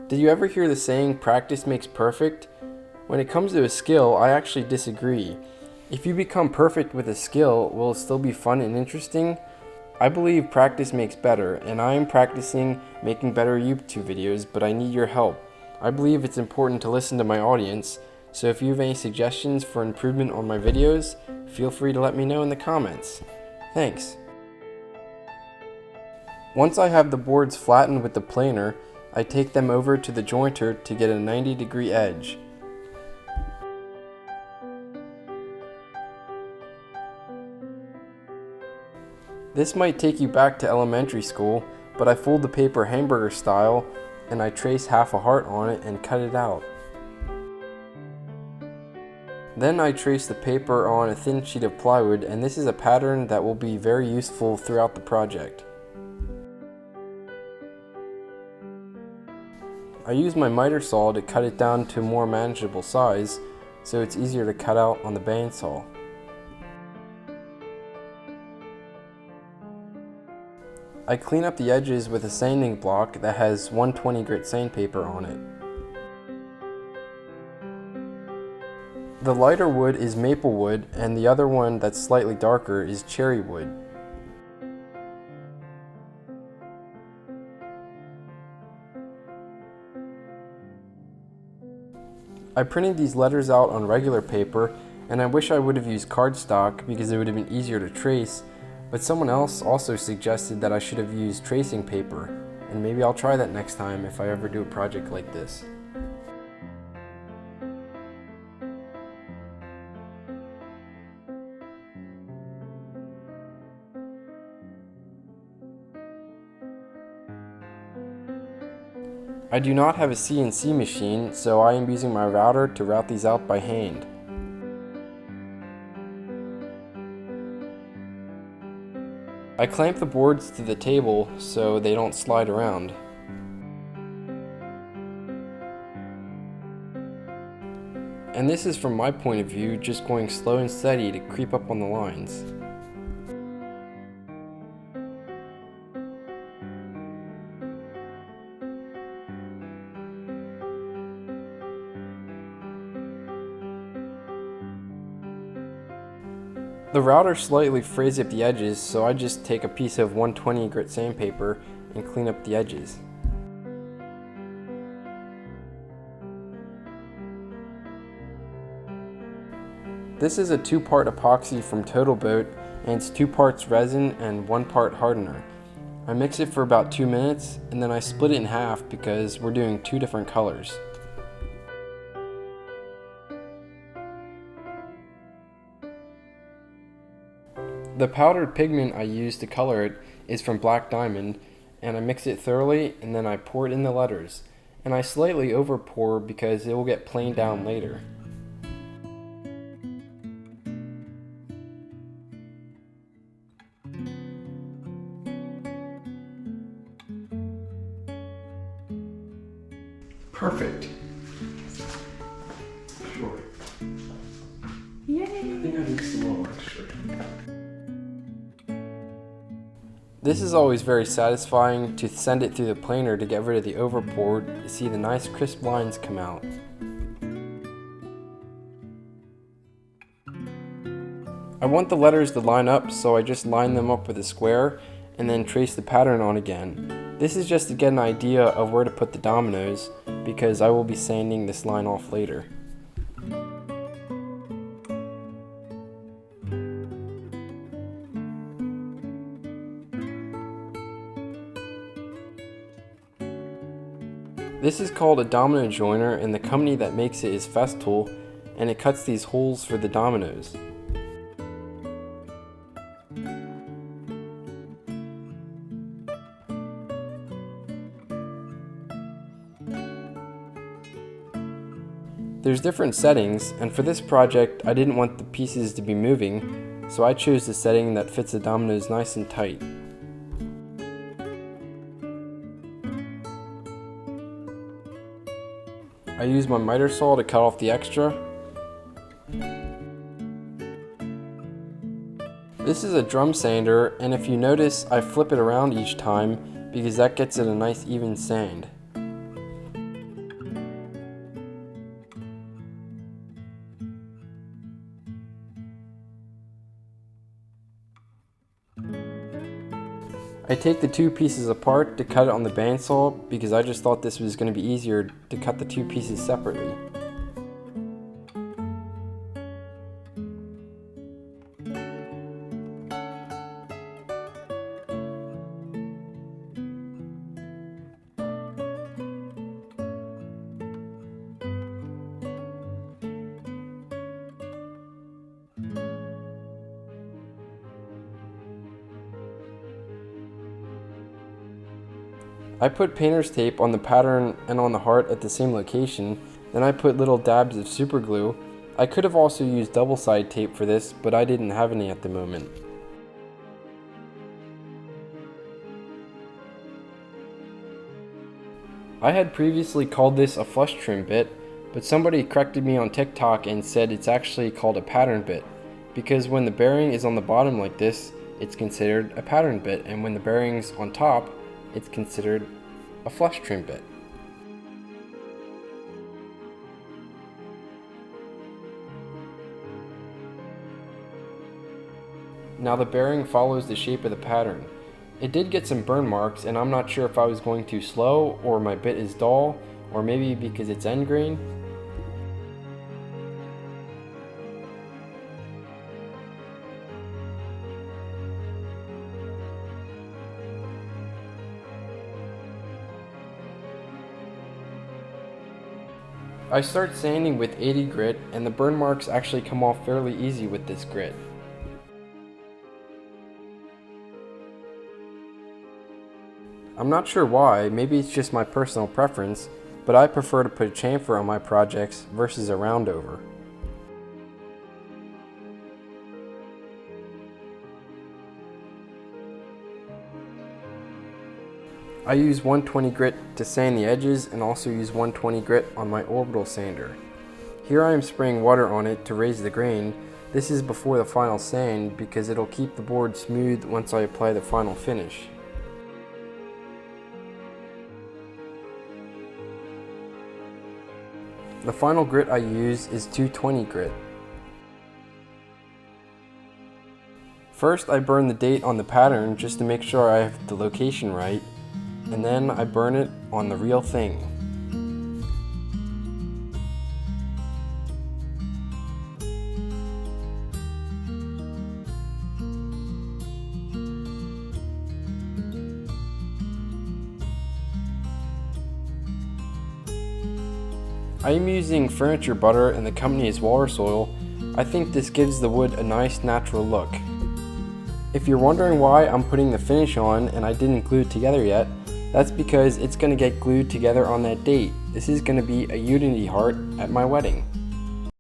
Did you ever hear the saying, practice makes perfect? When it comes to a skill, I actually disagree. If you become perfect with a skill, will it still be fun and interesting? I believe practice makes better, and I am practicing making better YouTube videos, but I need your help. I believe it's important to listen to my audience, so if you have any suggestions for improvement on my videos, feel free to let me know in the comments. Thanks. Once I have the boards flattened with the planer, I take them over to the jointer to get a 90-degree edge. This might take you back to elementary school, but I fold the paper hamburger style and I trace half a heart on it and cut it out. Then I trace the paper on a thin sheet of plywood, and this is a pattern that will be very useful throughout the project. I use my miter saw to cut it down to a more manageable size, so it's easier to cut out on the bandsaw. I clean up the edges with a sanding block that has 120 grit sandpaper on it. The lighter wood is maple wood, and the other one that's slightly darker is cherry wood. I printed these letters out on regular paper, and I wish I would have used cardstock because it would have been easier to trace, but someone else also suggested that I should have used tracing paper, and maybe I'll try that next time if I ever do a project like this. I do not have a CNC machine, so I am using my router to route these out by hand. I clamp the boards to the table so they don't slide around. And this is from my point of view, just going slow and steady to creep up on the lines. The router slightly frays up the edges, so I just take a piece of 120 grit sandpaper and clean up the edges. This is a 2-part epoxy from Total Boat, and it's 2 parts resin and 1 part hardener. I mix it for about 2 minutes, and then I split it in half because we're doing 2 different colors. The powdered pigment I use to color it is from Black Diamond, and I mix it thoroughly and then I pour it in the letters. And I slightly over pour because it will get planed down later. Perfect. Sure. Yay! I think I mixed a little extra. This is always very satisfying to send it through the planer to get rid of the overpour to see the nice crisp lines come out. I want the letters to line up, so I just line them up with a square and then trace the pattern on again. This is just to get an idea of where to put the dominoes because I will be sanding this line off later. This is called a domino joiner, and the company that makes it is Festool, and it cuts these holes for the dominoes. There's different settings, and for this project I didn't want the pieces to be moving, so I chose the setting that fits the dominoes nice and tight. I use my miter saw to cut off the extra. This is a drum sander, and if you notice, I flip it around each time because that gets it a nice even sand. I take the two pieces apart to cut it on the bandsaw because I just thought this was going to be easier to cut the two pieces separately. I put painter's tape on the pattern and on the heart at the same location, then I put little dabs of super glue. I could have also used double-sided tape for this, but I didn't have any at the moment. I had previously called this a flush trim bit, but somebody corrected me on TikTok and said it's actually called a pattern bit, because when the bearing is on the bottom like this, it's considered a pattern bit, and when the bearing's on top, it's considered a flush trim bit. Now the bearing follows the shape of the pattern. It did get some burn marks, and I'm not sure if I was going too slow, or my bit is dull, or maybe because it's end grain. I start sanding with 80 grit, and the burn marks actually come off fairly easy with this grit. I'm not sure why, maybe it's just my personal preference, but I prefer to put chamfer on my projects versus a roundover. I use 120 grit to sand the edges and also use 120 grit on my orbital sander. Here I am spraying water on it to raise the grain. This is before the final sand because it'll keep the board smooth once I apply the final finish. The final grit I use is 220 grit. First I burn the date on the pattern just to make sure I have the location right, and then I burn it on the real thing. I am using furniture butter and the company is Walrus Oil. I think this gives the wood a nice natural look. If you're wondering why I'm putting the finish on and I didn't glue it together yet, that's because it's going to get glued together on that date. This is going to be a unity heart at my wedding.